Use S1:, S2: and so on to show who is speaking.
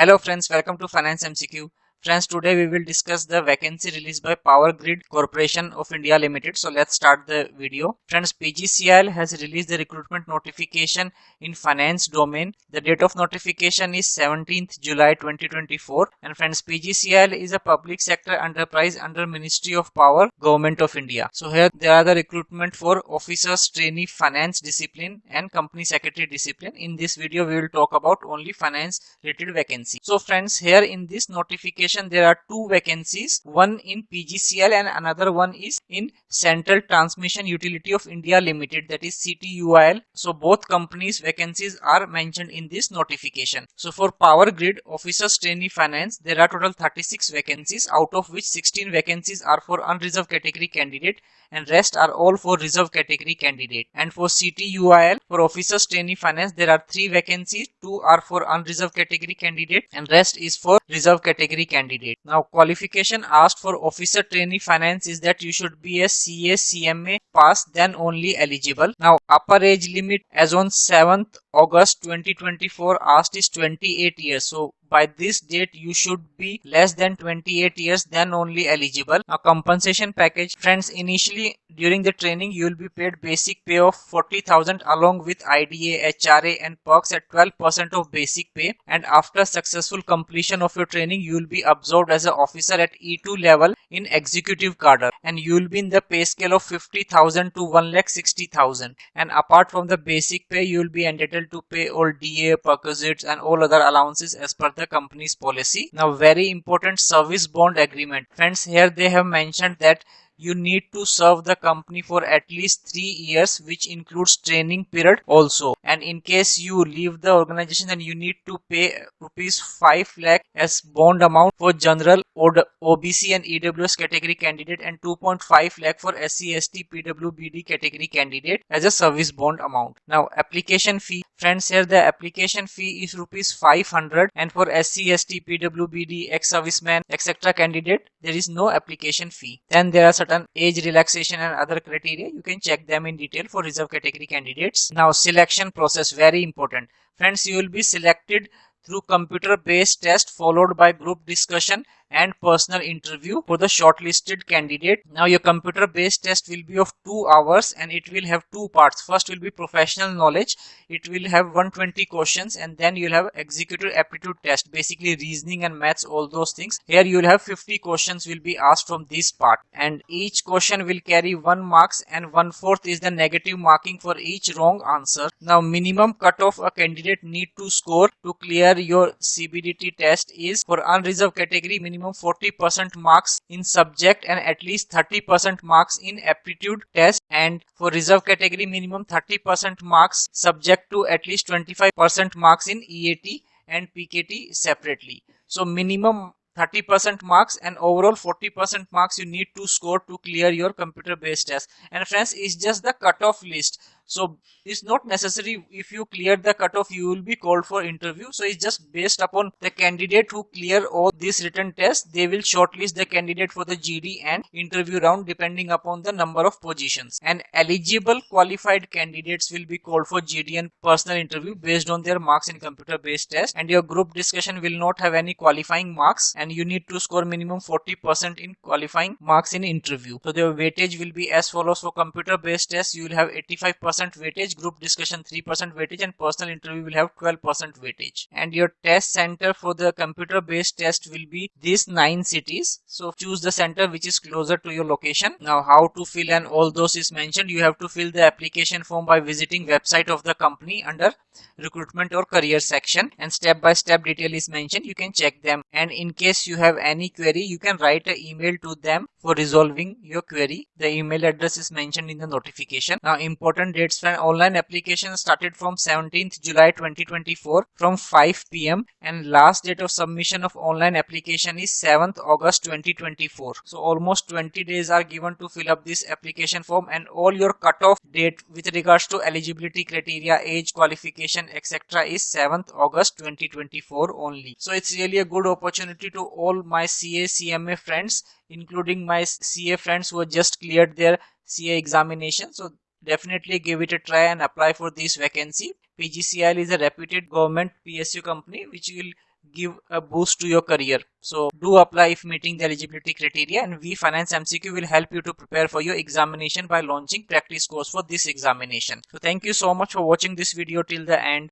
S1: Hello friends, welcome to Finance MCQ. Friends, today we will discuss the vacancy released by Power Grid Corporation of India Limited. So let's start the video. Friends, PGCIL has released the recruitment notification in finance domain. The date of notification is 17th July 2024. And friends, PGCIL is a public sector enterprise under Ministry of Power, Government of India. So here there are the recruitment for officers, trainee finance discipline and company secretary discipline. In this video we will talk about only finance related vacancy. So friends, here in this notification there are two vacancies, one in PGCIL and another one is in Central Transmission Utility of India Limited, that is CTUIL. So both companies vacancies are mentioned in this notification. So for Power Grid officers trainee finance there are total 36 vacancies, out of which 16 vacancies are for unreserved category candidate and rest are all for reserved category candidate. And for CTUIL for officers trainee finance there are 3 vacancies, 2 are for unreserved category candidate and rest is for reserved category candidate. Now qualification asked for officer trainee finance is that you should be a CA CMA pass, then only eligible. Now upper age limit as on 7th August 2024 asked is 28 years. So by this date you should be less than 28 years, then only eligible. Now compensation package, friends, initially during the training you will be paid basic pay of 40,000 along with IDA, HRA and perks at 12% of basic pay, and after successful completion of your training you will be absorbed as an officer at E2 level in executive cadre and you will be in the pay scale of 50,000 to 1,60,000, and apart from the basic pay you will be entitled to pay all DA, perquisites and all other allowances as per the company's policy. Now very important, service bond agreement. Friends, here they have mentioned that you need to serve the company for at least 3 years, which includes training period also, and in case you leave the organization then you need to pay rupees 5 lakh as bond amount for general OBC and EWS category candidate and 2.5 lakh for SC ST PWBD category candidate as a service bond amount. Now application fee, friends, here the application fee is rupees 500, and for SC ST PWBD ex serviceman etc candidate there is no application fee. Then there are certain age relaxation and other criteria, you can check them in detail for reserve category candidates. Now selection process, very important. Friends, you will be selected through computer based test followed by group discussion and personal interview for the shortlisted candidate. Now your computer based test will be of 2 hours and it will have 2 parts. First will be professional knowledge, it will have 120 questions, and then you will have executive aptitude test, basically reasoning and maths, all those things. Here you will have 50 questions will be asked from this part, and each question will carry 1 marks and 1/4 is the negative marking for each wrong answer. Now minimum cutoff a candidate need to score to clear your CBDT test is for unreserved category minimum 40% marks in subject and at least 30% marks in aptitude test, and for reserve category minimum 30% marks subject to at least 25% marks in EAT and PKT separately. So minimum 30% marks and overall 40% marks you need to score to clear your computer based test. And friends, it's just the cutoff list, so it's not necessary if you clear the cutoff you will be called for interview. So it's just based upon the candidate who clear all these written tests, they will shortlist the candidate for the GD and interview round depending upon the number of positions, and eligible qualified candidates will be called for GD and personal interview based on their marks in computer based test, and your group discussion will not have any qualifying marks and you need to score minimum 40% in qualifying marks in interview. So the weightage will be as follows: for computer based test you will have 85% weightage, group discussion 3% weightage, and personal interview will have 12% weightage. And your test center for the computer based test will be these 9 cities, so choose the center which is closer to your location. Now how to fill and all those is mentioned. You have to fill the application form by visiting website of the company under recruitment or career section, and step by step detail is mentioned, you can check them, and in case you have any query you can write an email to them for resolving your query. The email address is mentioned in the notification. Now important dates: for online application started from 17th July 2024 from 5 p.m. and last date of submission of online application is 7th August 2024. So almost 20 days are given to fill up this application form, and all your cutoff date with regards to eligibility criteria, age, qualification etc is 7th August 2024 only. So it's really a good opportunity to all my CA CMA friends, including my CA friends who have just cleared their CA examination. So definitely give it a try and apply for this vacancy. PGCIL is a reputed government PSU company which will give a boost to your career. So do apply if meeting the eligibility criteria, and We Finance MCQ will help you to prepare for your examination by launching practice course for this examination. So thank you so much for watching this video till the end.